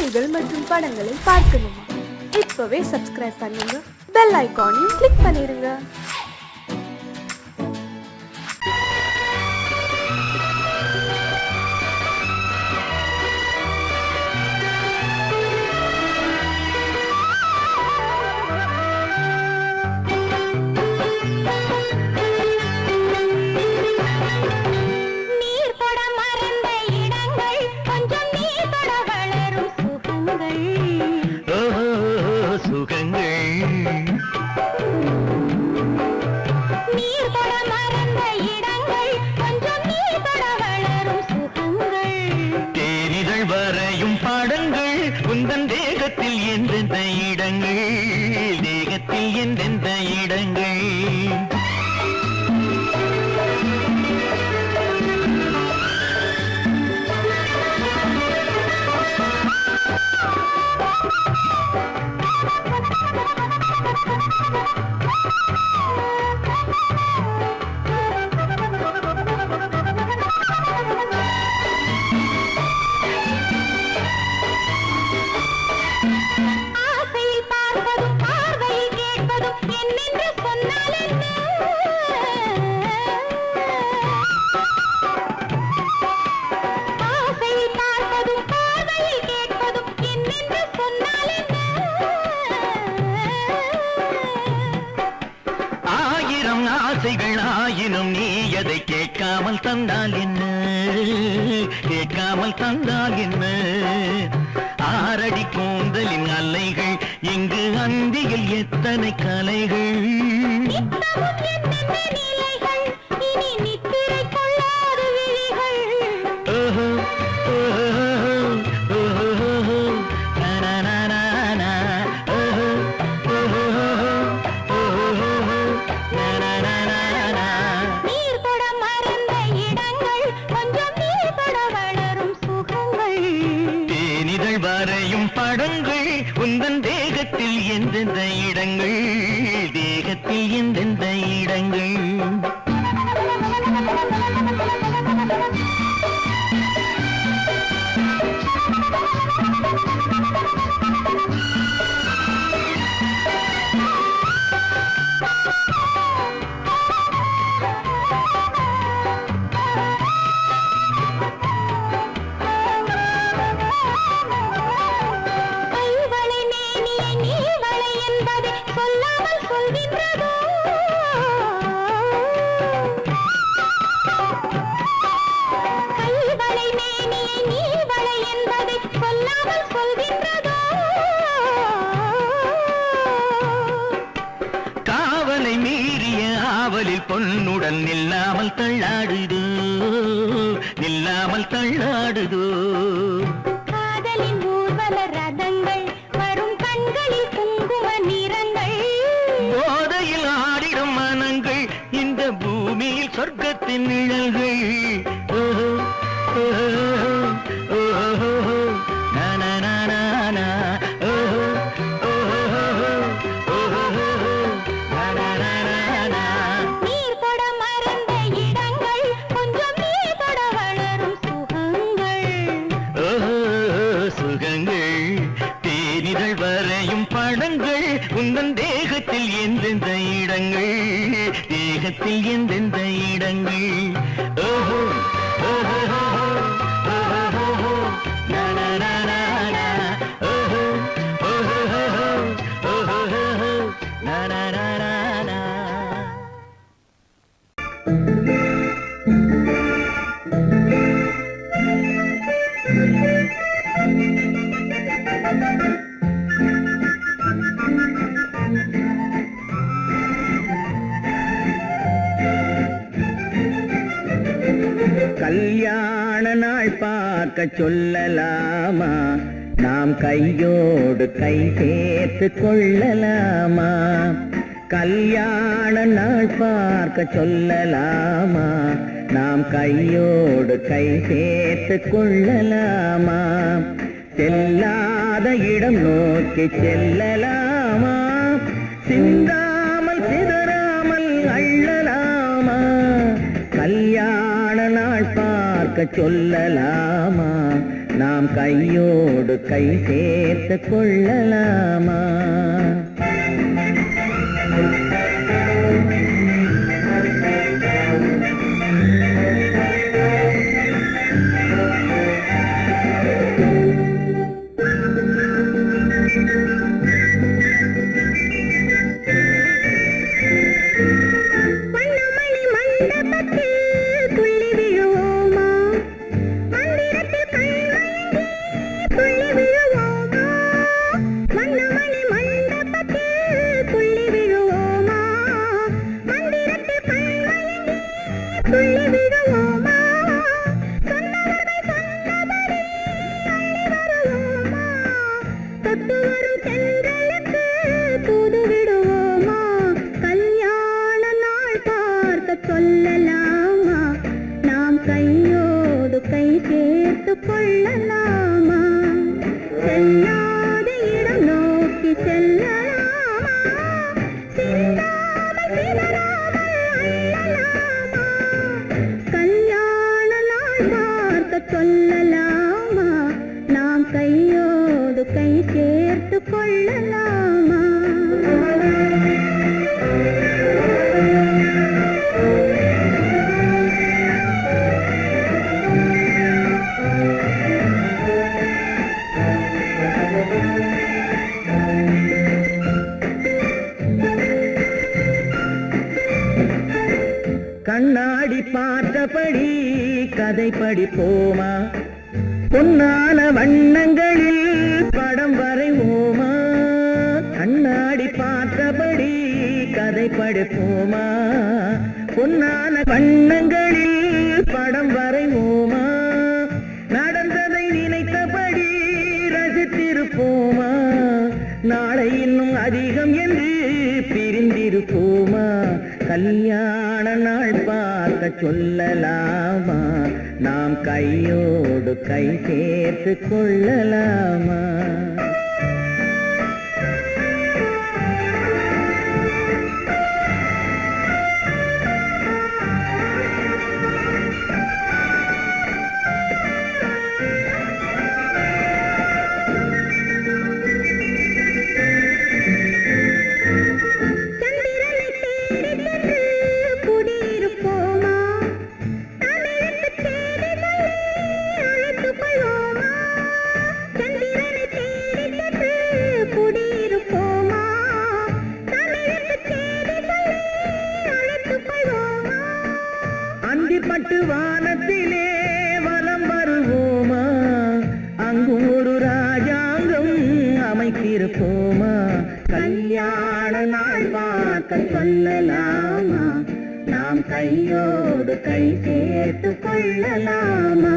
பாடல்கள் மற்றும் படங்களை பார்க்கணுமா? இப்பவே சப்ஸ்கிரைப் பண்ணுங்க, பெல் ஐகானையும் கிளிக் பண்ணிருங்க. தேகத்தில் எந்தெந்த இடங்கள், தேகத்தில் எந்தெந்த இடங்கள், ஆயினும் நீ எதை கேட்காமல் தந்தால் என்ன, கேட்காமல் தந்தால் என்ன? ஆரடி கூந்தலின் அலைகள் இங்கு அந்தியில் எத்தனை கலைகள், படங்கள் உந்தன் தேகத்தில் எந்தெந்த இடங்கள், தேகத்தில் எந்தெந்த இடங்கள். காவலை மீறிய ஆவலில் பொன்னுடன் நில்லாமல் தள்ளாடுதோ, நில்லாமல் தள்ளாடுதோ. காதலின் ஊர்வல ரதங்கள் வரும் கண்களில் குங்கும நிறங்கள், போதையில் ஆடிடும் மனங்கள் இந்த பூமியில் சொர்க்கத்தின் நிழல்கள். படங்கள் உந்தன் தேகத்தில் எந்தெந்த இடங்கள், தேகத்தில் எந்தெந்த இடங்கள். ஓஹோ ஓஹோ ஓஹோ ஓஹோ ஓஹோ கல்யாண நாள் பார்க்க சொல்லலாமா, நாம் கையோடு கை சேர்த்து கொள்ளலாமா? கல்யாண நாள் பார்க்க சொல்லலாமா, நாம் கையோடு கை சேர்த்து கொள்ளலாமா? செல்லாத இடம் நோக்கி செல்லலாமா, சிந்தாமல் சிதறாமல் அள்ளலாமா? கல்யாண நாள் பார்க்க சொல்லலாமா, நாம் கையோடு கை சேர்த்து கொள்ளலாமா? கண்ணாடி பார்த்தபடி கதை படிப்போமா? பொன்னான வண்ணங்களில் படம் வரைவோமா? கண்ணாடி பார்த்தபடி கதை படிப்போமா? பொன்னான வண்ணங்களில் படம் வரைவோமா? நடந்ததை நினைத்தபடி ரசித்திருப்போமா? நாளை இன்னும் அதிகம் என்று பிரிந்திருப்போமா? கல்யாண நாள் பார்க்க சொல்லலாமா? நாம் கையோடு கை சேர்த்து கொள்ளலாமா? அந்திப்பட்டு வானத்திலே வலம் வருவோமா? அங்கும் ஒரு ராஜாங்கம் அமைத்திருப்போமா? கல்யாண நாள் பார்க்க சொல்லலாமா? நாம் கையோடு கை சேர்த்து கொள்ளலாமா?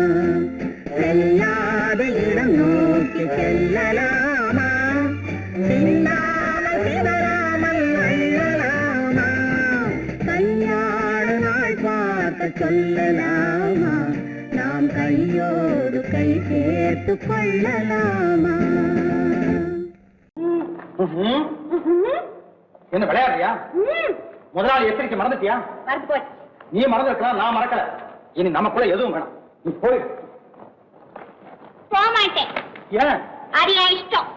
செல்லாத இடம் நோக்கி செல்லலாமா? சிந்தாமல் சிதறாமல் அள்ளலாமா? கல்யாண நாள் பார்க்க சொல்லலாமா? நாம் கையோடு கை சேர்த்து கொள்ளலாமா? என்ன விளையாடுறியா? முதலாளி எச்சரிக்கை மறந்துட்டியா? நீ மறந்துருக்கலாம், நான் மறக்கல. இனி நமக்குள்ள எதுவும் வேணாம், நீ போய். போக மாட்டேன். ஏன்? அது என் இஷ்டம்.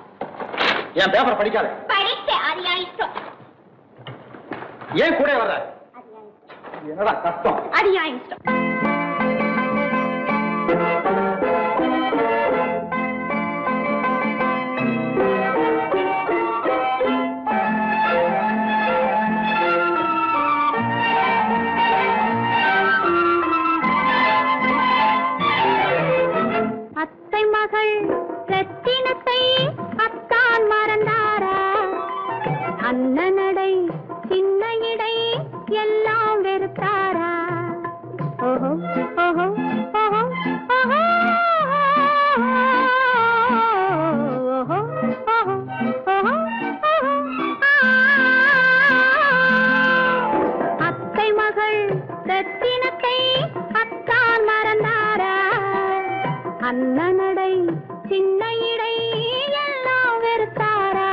என் பேப்பரை படிக்காத. படிச்சேன், அது என் இஷ்டம். ஏன் கூட வர்ற? என்னடா கஷ்டம்? அது என் இஷ்டம். ரத்தினத்தை அத்தான் மறந்தாரா? அண்ணனடை சின்ன இடை எல்லாம் வெறுத்தாரா? ஓஹோ ஓஹோ ஓஹோ ஓஹோ ஓஹோ ஓஹோ அத்தை மகள் ரத்தினத்தை அத்தான் மறந்தாரா? அண்ணனடை சின்ன இடை எல்லாம் வெறுத்தாரா?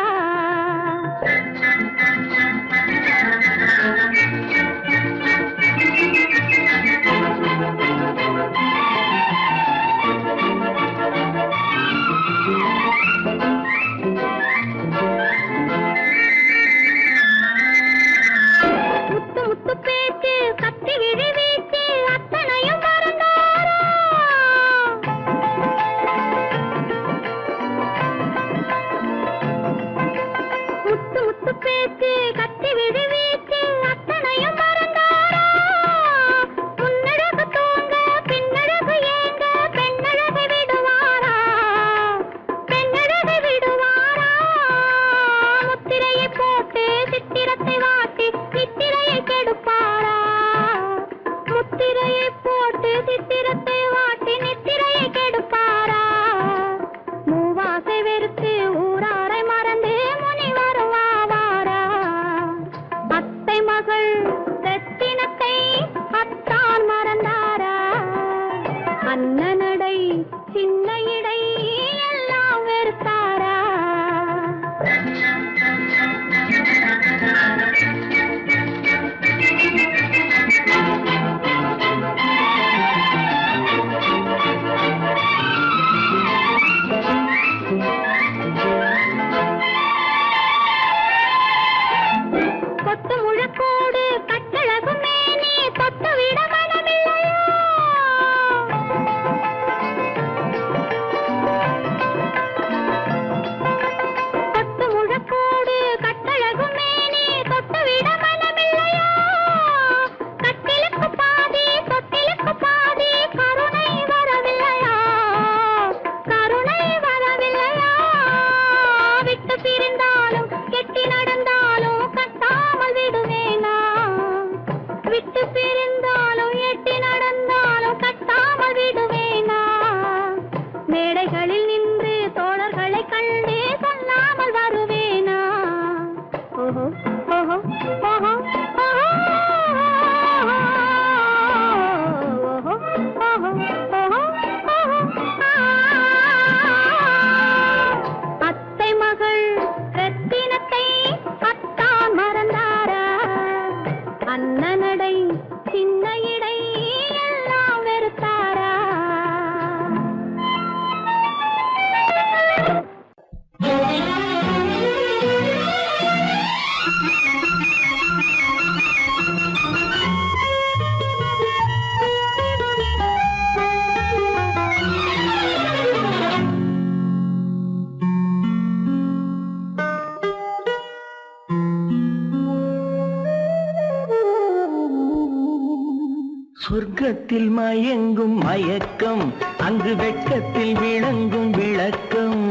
சொர்க்கத்தில் மயங்கும் மயக்கம் அங்கு வெட்கத்தில் விளங்கும் விளக்கம்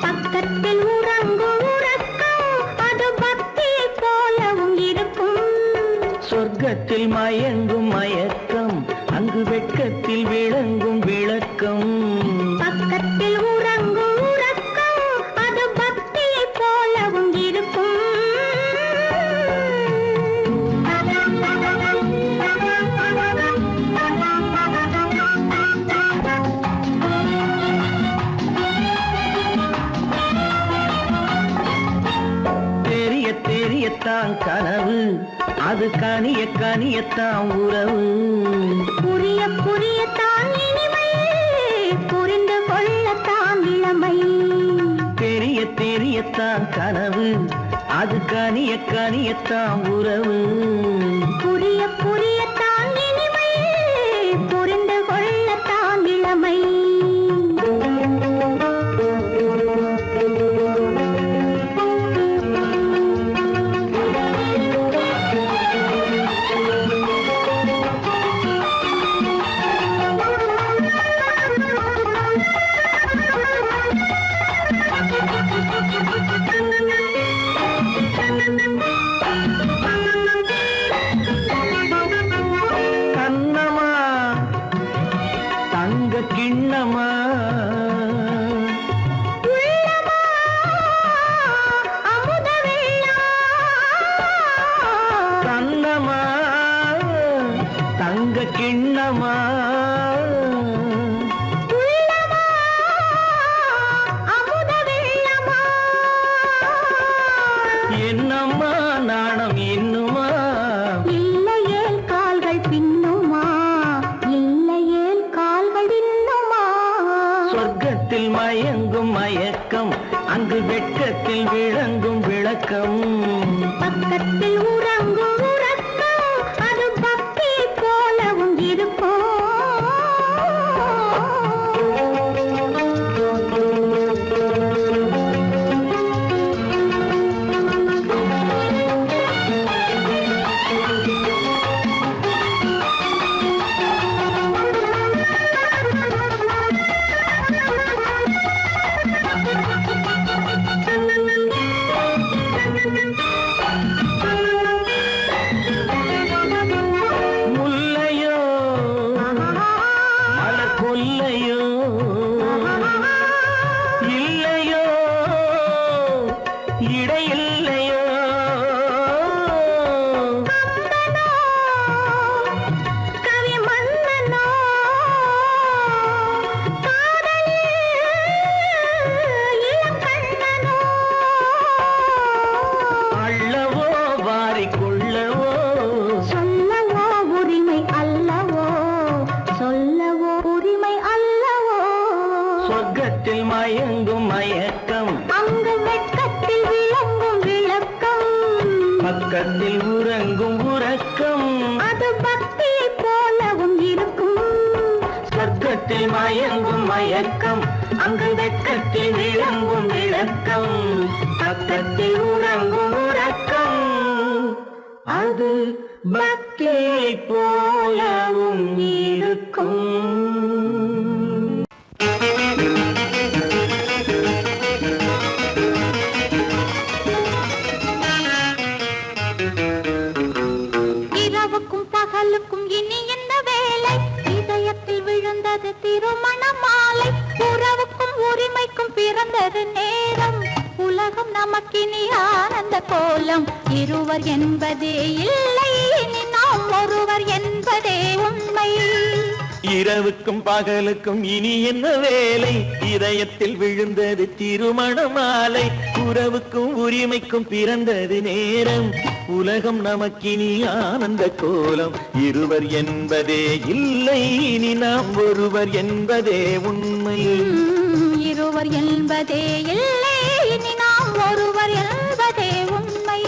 பக்கத்தில் உறங்கும் உறக்கம் அது பக்தியை போலவும் இருக்கும் சொர்க்கத்தில் மயங்கும் மயக்கம் அங்கு வெட்கத்தில் விளங்கும் விளக்கம் பக்கத்தில் உறங்கும் உறக்கம் அது பக்தியை போலவும் இருக்கும் தெரிய தெரியத்தான் கனவு அது கனிய கனியத்தான் உறவு புரிய புரியத்தான் இனிமை புரிந்து கொள்ளத்தான் இளமை தெரிய தெரியத்தான் கனவு அது கனிய கனியத்தான் உறவு புரிய புரியத்தான் இனிமை புரிந்து கொள்ளத்தான் இளமை கண்ணமா தங்க கிண்ணமா உள்ளமா அமுத வெள்ளம் கண்ணமா தங்க கிண்ணமா உள்ளமா அமுத வெள்ளமா என்னம்மா நாணம் இன்னுமா இல்லையேல் கால்கள் பின்னுமா இல்லையேல் கால்கள் இன்னுமா சொர்க்கத்தில் மயங்கும் மயக்கம் அங்கு வெட்கத்தில் விளங்கும் விளக்கம் பக்கத்தில் உறங்கும் உறக்கம் அது பக்தியை போலவும் இருக்கும் முல்லையோ மலர் கொல்லையோ இல்லையோ இடையில்லையோ கவி மன்னனோ காதலில் இளம் கண்ணனோ அள்ளவோ வாரிக்கொள்ளவோ சொல்லவோ உரிமை அல்லவோ சொல்லவோ உரிமை அல்லவோ சொர்க்கத்தில் மயங்கும் மயக்கம் அங்கு வெட்கத்தில் விளங்கும் விளக்கம் பக்கத்தில் உறங்கும் உறக்கம் அது பக்தியை போலவும் இருக்கும் சொர்க்கத்தில் மயங்கும் மயக்கம் அங்கு வெட்கத்தில் விளங்கும் விளக்கம் பக்கத்தில் உறங்கும் உறக்கம் அது பக்தியை போலவும் இருக்கும் இரவுக்கும் பகலுக்கும் இனி என்ன வேலை இதயத்தில் விழுந்தது திருமண மாலை உறவுக்கும் உரிமைக்கும் பிறந்தது நேரம் உலகம் நமக்கினி ஆனந்த கோலம் இருவர் என்பதே இல்லை இனி நாம் ஒருவர் என்பதே உண்மை இரவுக்கும் பகலுக்கும் இனி என்ன வேலை இதயத்தில் விழுந்தது திருமண மாலை உறவுக்கும் உரிமைக்கும் பிறந்தது நேரம் உலகம் நமக்கினி ஆனந்த கோலம் இருவர் என்பதே இல்லை இனி நாம் ஒருவர் என்பதே உண்மை இருவர் என்பதே இல்லை இனி நாம் ஒருவர் என்பதே உண்மை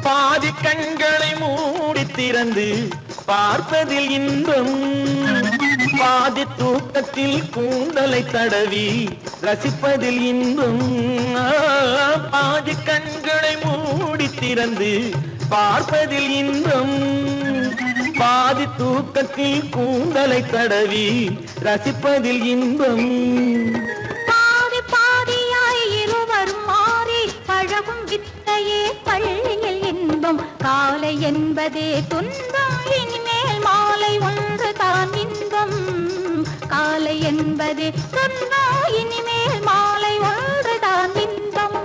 பாதி கண்களை மூடி திறந்து பார்ப்பதில் இன்பம் பாதி தூக்கத்தில் கூந்தலை தடவி ரசிப்பதில் இன்பம் பாதி கண்களை மூடி திறந்து பார்ப்பதில் இன்பம் பாதி தூக்கத்தில் கூந்தலை தடவி ரசிப்பதில் இன்பம் பாதி பாதியாய் இருவரும் மாறி பழகும் வித்தையே பள்ளியில் இன்பம் காலை என்பதே துன்பம் இனிமேல் மாலை ஒன்று தான் இன்பம் காலை என்பதே துன்பம் இனிமேல் மாலை ஒன்று தான் இன்பம்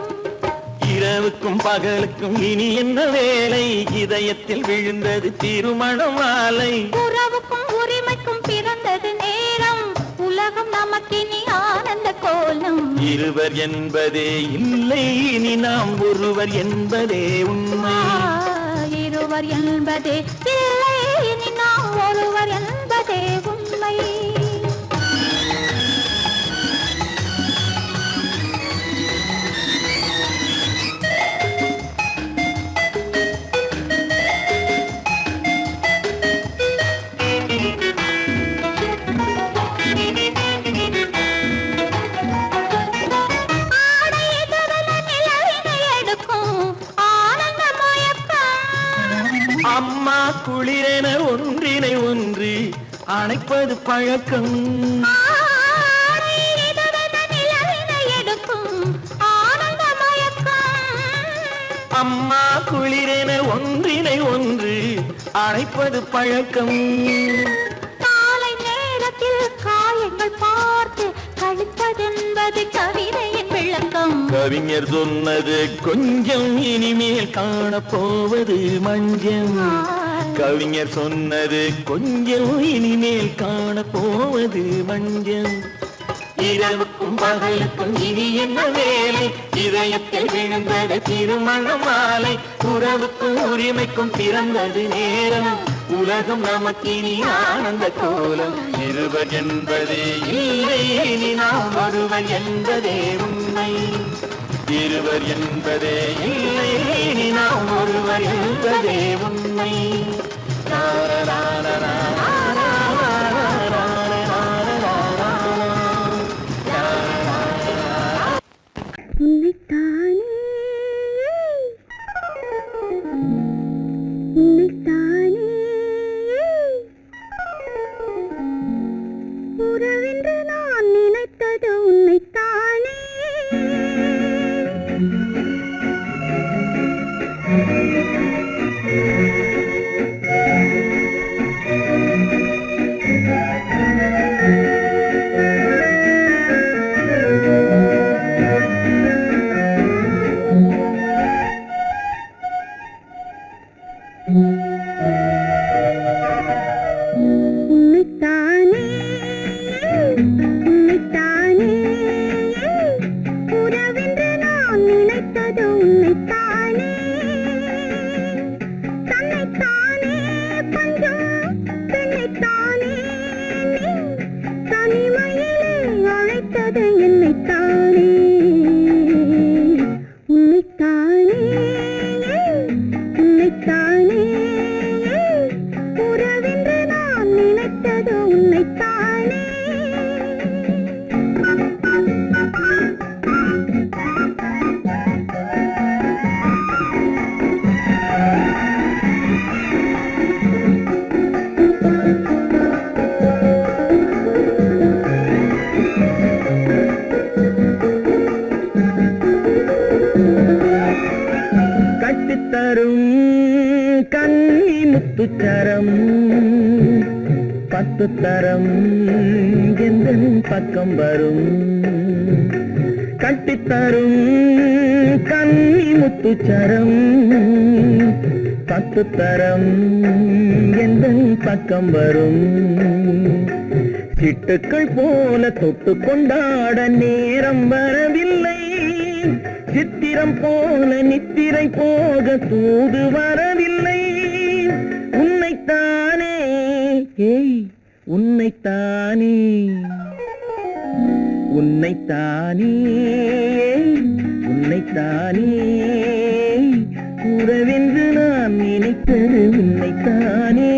இரவுக்கும் பகலுக்கும் இனி என்ன வேலை இதயத்தில் விழுந்தது திருமண மாலை உறவுக்கும் உரிமைக்கும் பிறந்தது நேரம் உலகம் நமக்கினி ஆனந்த கோலம் இருவர் என்பதே இல்லை இனி நாம் ஒருவர் என்பதே உண்மை இருவர் என்பதே இல்லை இனி நாம் ஒருவர் என்பதே உண்மை அம்மா குளிரென ஒன்றினை ஒன்று அணைப்பது பழக்கம் அம்மா குளிரென ஒன்றினை ஒன்று அணைப்பது பழக்கம் காலை நேரத்தில் காயங்கள் பார்த்து கழிப்பதென்பது கவிதையின் விளக்கம் கவிஞர் சொன்னது கொஞ்சம் இனிமேல் காணப்போவது மஞ்சம் கவிஞர் சொன்னது கொஞ்சம் இனிமேல் காணப்போவது மஞ்சம் இரவுக்கும் பகலுக்கும் இனி என்ன வேலை இதயத்தில் விழுந்தது திருமண மாலை உறவுக்கும் உரிமைக்கும் பிறந்தது நேரம் உலகம் நமக்கினி ஆனந்த கோலம் இருவர் என்பதே இல்லை இனி நாம் ஒருவர் என்பதே உண்மை இருவர் என்பதே இல்லை இனி நாம் ஒருவர் என்பதே உண்மை உறவென்று நான் நினைத்தது உன்னைத்தானே உன்னைத்தானே உன்னைத்தானே உறவென்று நான் நினைத்தது உன்னைத்தானே தன்னைத்தானே பஞ்சம் பெண்ணைத்தானே தனிமையிலே அழைத்தது என்னைத்தானே உன்னைத்தானே உன்னைத்தானே உறவென்று நான் நினைத்தது உன்னைத்தானே கட்டித்தரும் கண்ணி முத்துச்சரம் 10 தரம் எந்தன் பக்கம் வரும் கட்டித்தரும் கண்ணி முத்துச்சரம் 10 தரம் எந்தன் பக்கம் வரும் சிட்டுக்கள் போல தொட்டு கொண்டாட நேரம் வரவில்லை சித்திரம் போல நித்திரை போக தூது வரவில்லை உன்னைத்தானே ஏய் உன்னைத்தானே உன்னைத்தானே உன்னைத்தானே உறவென்று நான் நினைத்தது உன்னைத்தானே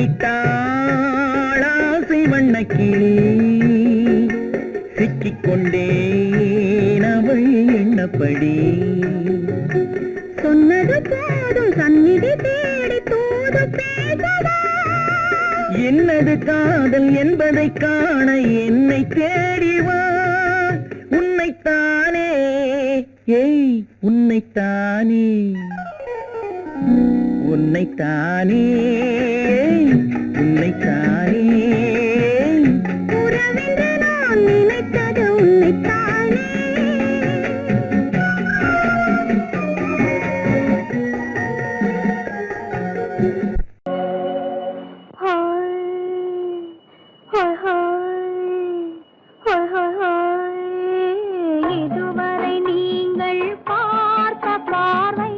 விட்டாள் ஆசை வண்ணக்கிளி சிக்கிக்கொண்டேன் அவள் எண்ணப்படி சொன்னது போதும் சந்நிதி தேடி தூது பேசவா என்னது காதல் என்பதை காண என்னை தேடிவா உன்னைத்தானே ஏய் உன்னைத்தானே உன்னைத்தானே உன்னைத்தானே உறவென்று நான் நினைத்தது உன்னைத்தானே இதுவரை நீங்கள் பார்த்த பார்வை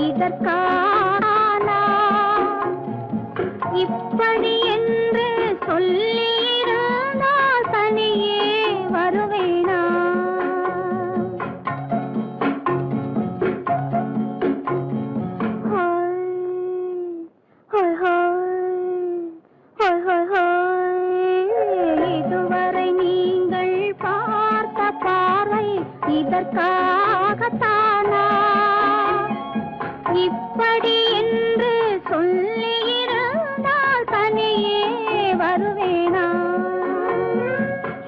இதற்கானா இப்படி என்று சொல்லியிருந்தால் தனியே வருவேனா இதுவரை நீங்கள் பார்த்த பார்வை இதற்காகத்தானா இப்படி என்று சொல்லியிருந்தால் தனியே வருவேனா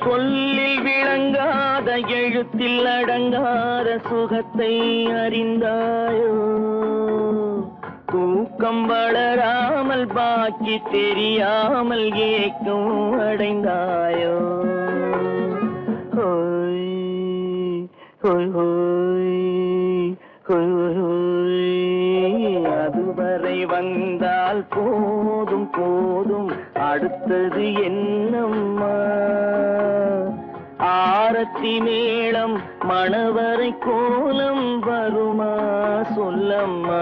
சொல்லில் விளங்காத எழுத்தில் அடங்காத சுகத்தை அறிந்தாயோ தூக்கம் வளராமல் பாக்கி தெரியாமல் ஏக்கம் அடைந்தாயோ ஹோய் ஹோய் ஹோய் ஹோய் ஹோய் அதுவரை வந்தால் போதும் போதும் அடுத்தது என்னம்மா ஆரத்தி மேளம் மணவரை கோலம் வருமா சொல்லம்மா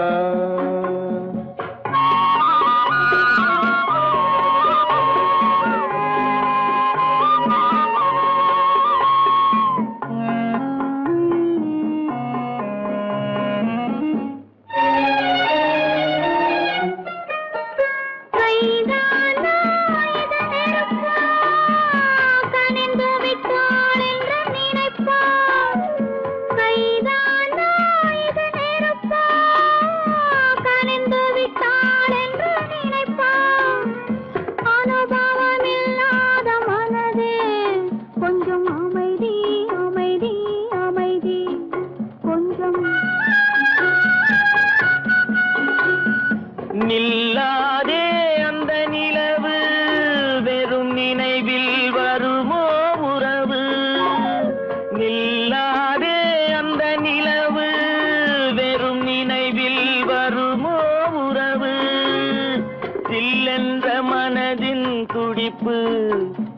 நில்லாதே அந்த நிலவு வெறும் நினைவில் வருமோ உறவு நில்லாதே அந்த நிலவு வெறும் நினைவில் வருமோ உறவு சில்லென்ற மனதின் துடிப்பு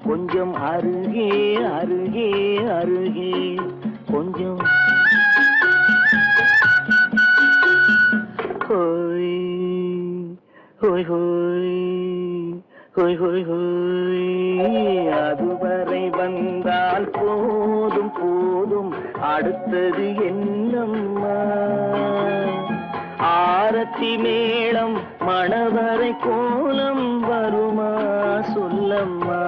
கொஞ்சம் அருகே அருகே அருகே கொஞ்சம் ஹோய் ஹோய் ஹோய் ஹோய் ஹோய் ஹோய் அதுவரை வந்தால் போதும் போதும் அடுத்தது என்னம்மா ஆரத்தி மேளம் மணவரை கோலம் வருமா சொல்லம்மா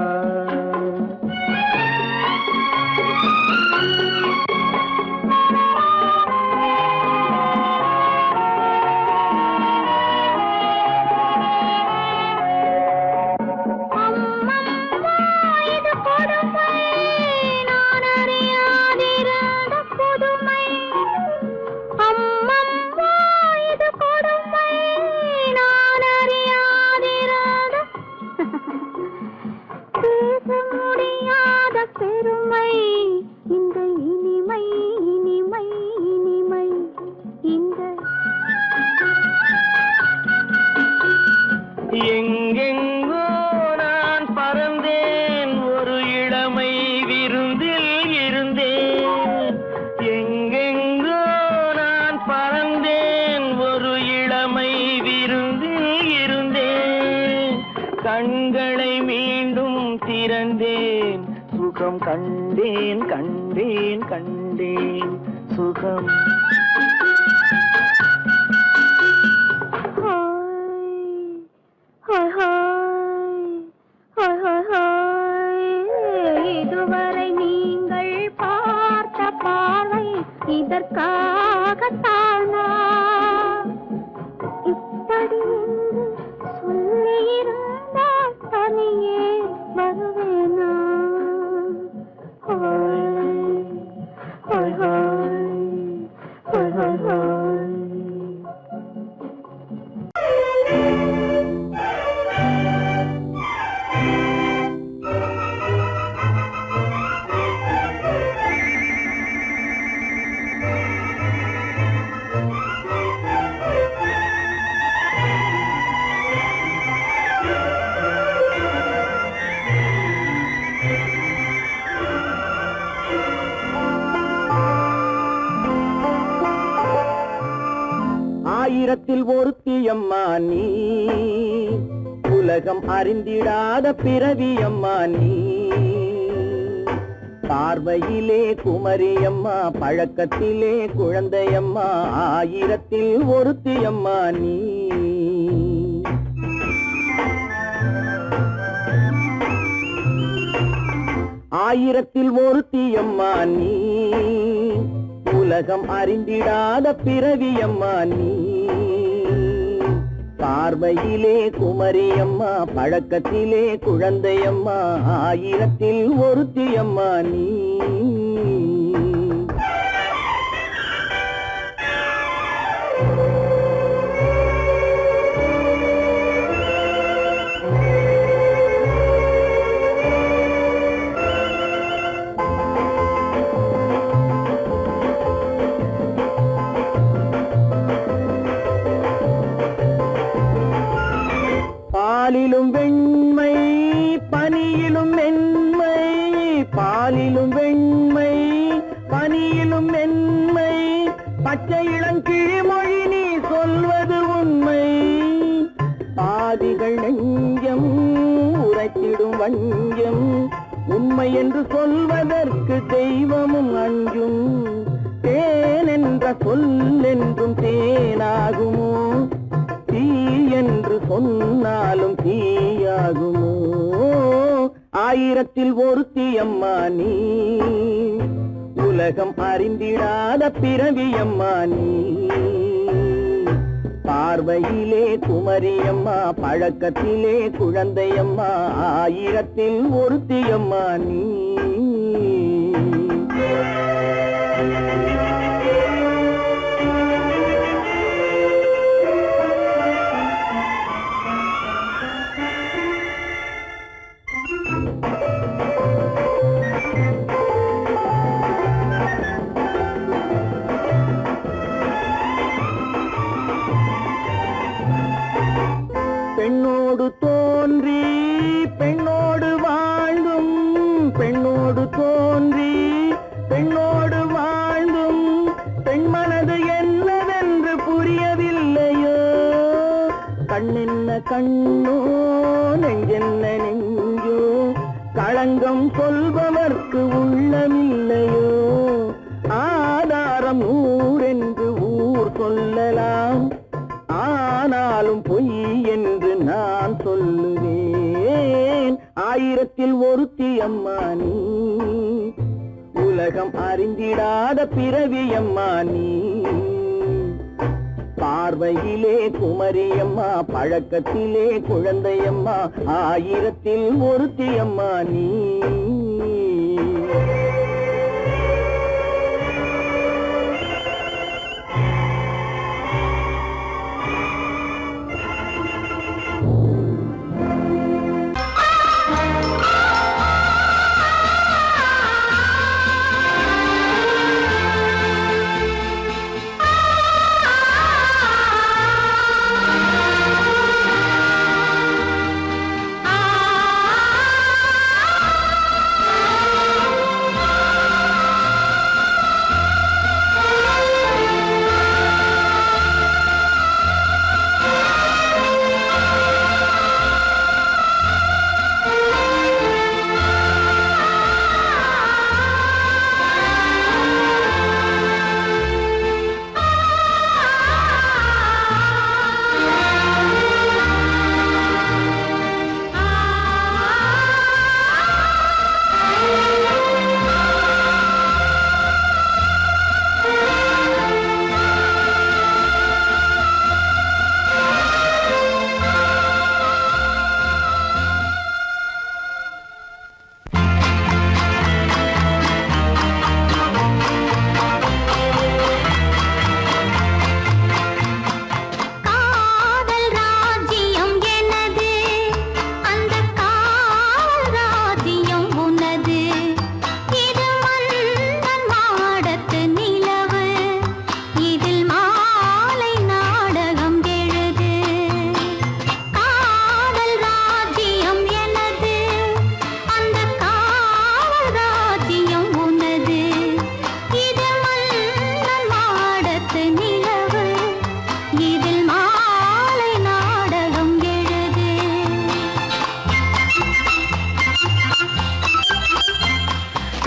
எங்கெங்கோ நான் பறந்தேன் ஒரு இளமை விருந்தில் இருந்தேன் எங்கெங்கோ நான் பறந்தேன் ஒரு இளமை விருந்தில் இருந்தேன் கண்களை மீண்டும் திறந்தேன் சுகம் கண்டேன் கண்டேன் கண்டேன் சுகம் ஹோய் ஹோய் இதற்காகத்தானா இப்படி என்று சொல்லியிருந்தால் தனியே வருவேனா? ஹோய் ஹோய் ஹோய் ஹோய் ஹோய் ஹோய். ஆயிரத்தில் ஒருத்தியம்மா நீ, உலகம் அறிந்திடாத பிறவியம்மா நீ. பார்வையிலே குமரியம்மா, பழக்கத்திலே குழந்தையம்மா, ஆயிரத்தில் ஒருத்தியம்மா நீ. ஆயிரத்தில் ஒருத்தியம்மா நீ, உலகம் அறிந்திடாத பிறவியம்மா நீ. பார்வையிலே குமரியம்மா, பழக்கத்திலே குழந்தையம்மா, ஆயிரத்தில் ஒருத்தியம்மா நீ. பாலிலும் வெண்மை பனியிலும் மென்மை, பாலிலும் வெண்மை பனியிலும் மென்மை, பச்சை இளங்கிழிமொழி நீ சொல்வது உண்மை. பாதிகள் நெஞ்சம் உரைத்திடும் வஞ்சம், உண்மை என்று சொல்வதற்கு தெய்வமும் அஞ்சும். தேன் என்ற சொல் என்றும் தேனாகுமோ, தீ என்று சொன்னாலும் தீயாகுமோ? ஆயிரத்தில் ஒருத்தியம்மா நீ, உலகம் அறிந்திடாத பிறவியம்மா நீ. பார்வையிலே குமரியம்மா, பழக்கத்திலே குழந்தையம்மா, ஆயிரத்தில் ஒருத்தியம்மா நீ. பெண்ணோடு தோன்றி பெண்ணோடு வாழ்ந்தும், பெண்ணோடு தோன்றி பெண்ணோடு வாழ்ந்தும், பெண் மனது என்னவென்று புரியவில்லையோ? கண்ணென்ன கண்ணோ, நெஞ்சென்ன நெஞ்சோ, களங்கம் சொல்பவர்க்கு உள்ளமில்லையோ? ஆதாரம் ஊரென்று ஊர் சொல்லலாம், ஆனாலும் பொய் என்று நான் சொல்லுவேன். ஆயிரத்தில் ஒருத்தியம்மா நீ, உலகம் அறிந்திடாத பிறவியம்மா நீ. பார்வையிலே குமரியம்மா, பழக்கத்திலே குழந்தையம்மா, ஆயிரத்தில் ஒருத்தியம்மா நீ.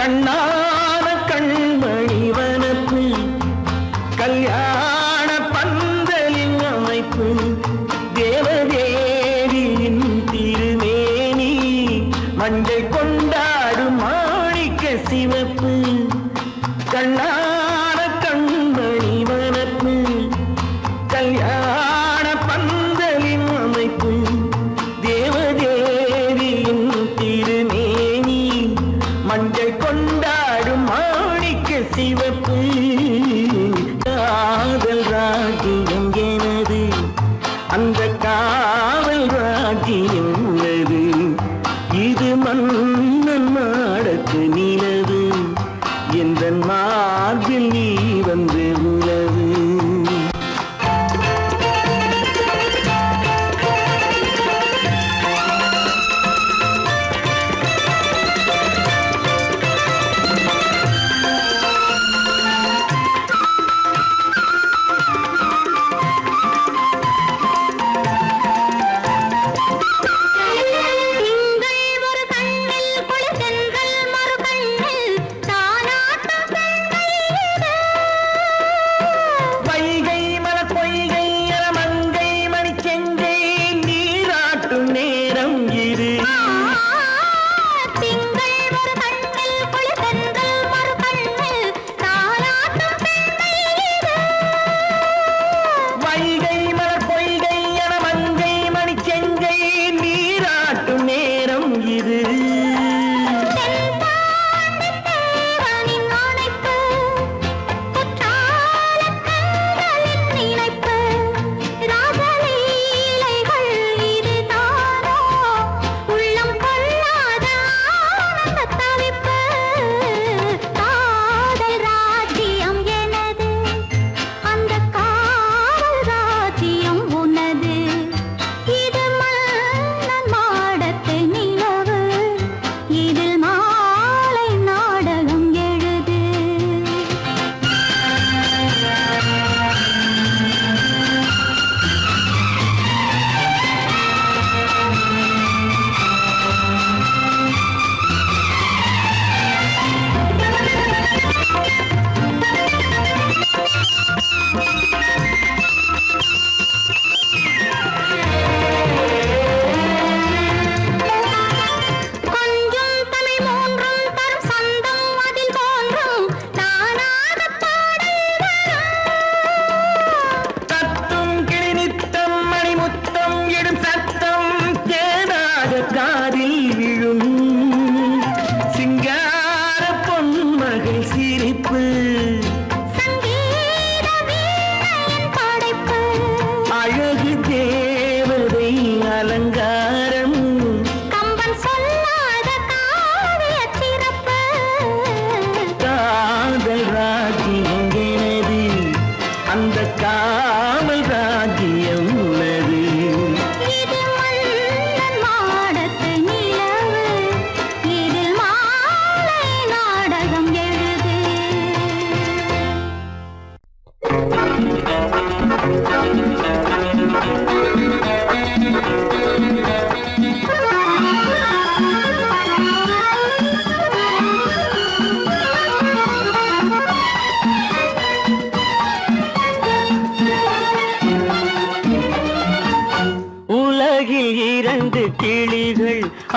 கண்ணான கண்மணி வனப்பு கல்யாண பந்தலின் அமைப்பு தேவதேவியின் திருமேனி மஞ்சள் கொண்டாடும் மாணிக்க சிவப்பு கண்ணான கண்மணி வனப்பு கல்யாண பந்தலின் அமைப்பு தேவதேவியின் திருமேனி மஞ்சள் கொண்டாடும் மாணிக்க சிவப்பு காதல் ராஜ்யம் எனது அந்த காவல் ராஜ்யம் உள்ளது இது மன்னன் மாடத்து நிலவு எந்த மார்பில் நீ வந்து உலவு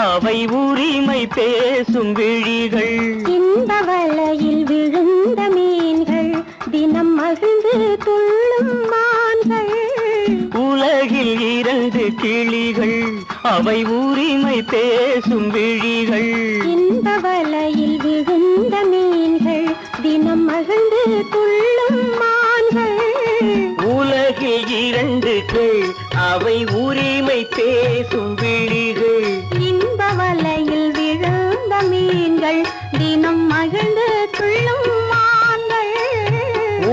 அவை உரிமை பேசும் விழிகள் இந்த வலையில் விழுந்த மீன்கள் தினம் மகிழ்ந்து துள்ளும் மான்கள் உலகில் 2 கிளிகள் அவை உரிமை பேசும் விழிகள் இந்த வலையில் விழுந்த மீன்கள் தினம் மகிழ்ந்து துள்ளும் மான்கள் உலகில் 2 கிளி அவை உரிமை பேசும் விழிகள் இந்த வலையில் விழுந்த மீன்கள் தினம் மகிழ்ந்து துள்ளும் மான்கள்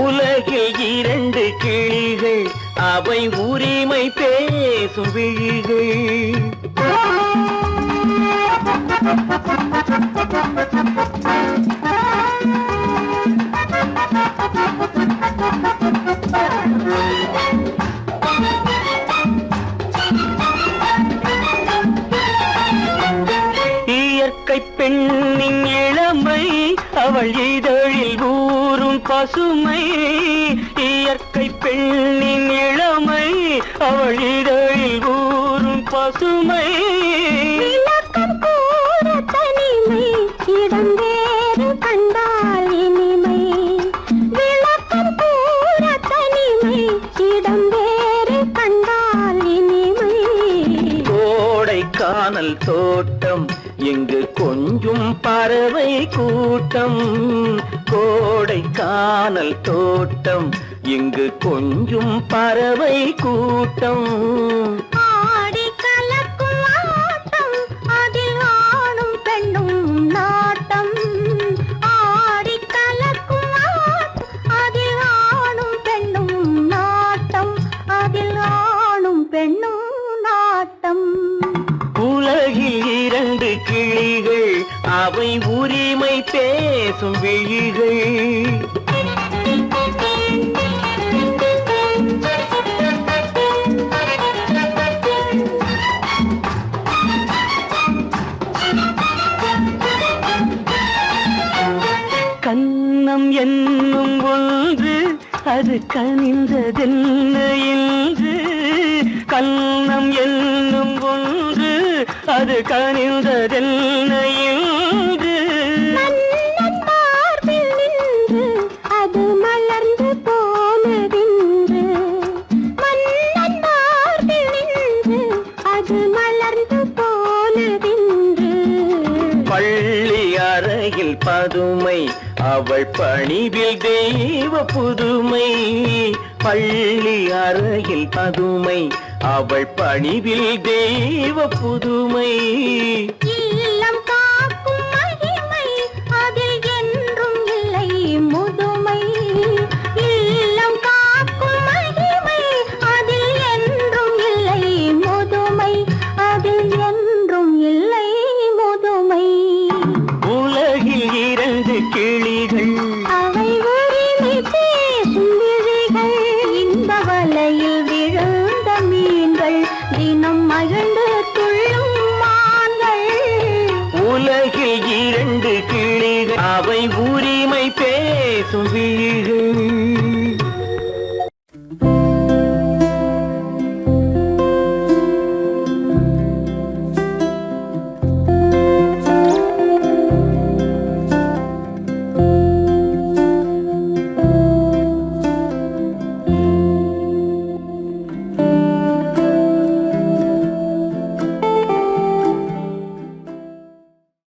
உலகில் 2 கிளிகள் அவை உரிமை பேசும் விழிகள் இயற்கை பெண்ணின் இளமை அவள் இதழில் ஊறும் பசுமை இயற்கை பெண்ணின் இளமை அவள் இதழில் ஊறும் பசுமை விளக்கம் கூற தனிமை இடம் வேறு கண்டால் இனிமை விளக்கம் கூற தனிமை இடம் வேறு கண்டால் இனிமை கோடைக்கானல் தோட்டம் எங்கு கொஞ்சும் பறவை கூட்டம் கோடைக்கானல் தோட்டம் எங்கு கொஞ்சும் பறவை கூட்டம் ஆடி கலக்கும் ஆட்டம் அதில் ஆணும் பெண்ணும் நாட்டம் ஆடி கலக்கும் ஆட்டம் அதில் ஆணும் பெண்ணும் நாட்டம் அதில் ஆணும் பெண்ணும் நாட்டம் உலகில் இரண்டு கிளிகள் அவை உரிமை பேசும் விழிகள் கன்னம் என்னும் ஒன்று அது கனிந்ததென்ன என்று கன்னம் என்னும் ஒன்று அது கனிந்ததென்ன என்று மன்னன் மார்பில் நின்று அது மலர்ந்து போனதென்று மன்னன் மார்பில் நின்று அது மலர்ந்து போனதென்று பள்ளி அறையில் பதுமை அவள் பணிவில் தெய்வ புதுமை பள்ளி அறையில் பதுமை அவள் பணிவில் தெய்வ புதுமை இல்லம் காக்கும் மகிமை அதில் என்றும் இல்லை முதுமை இல்லம் காக்கும் மகிமை அதில் என்றும் இல்லை முதுமை அதில் என்றும் இல்லை முதுமை உலகில் இரண்டு கிளிகள் அவை உரிமை பேசும் விழிகள் இந்த வலையில் விழுந்த மீன்கள் தினம் மகிழ்ந்து துள்ளும் மான்கள் உலகில் இரண்டு கிளிகள் அவை உரிமை பேசும் விழிகள்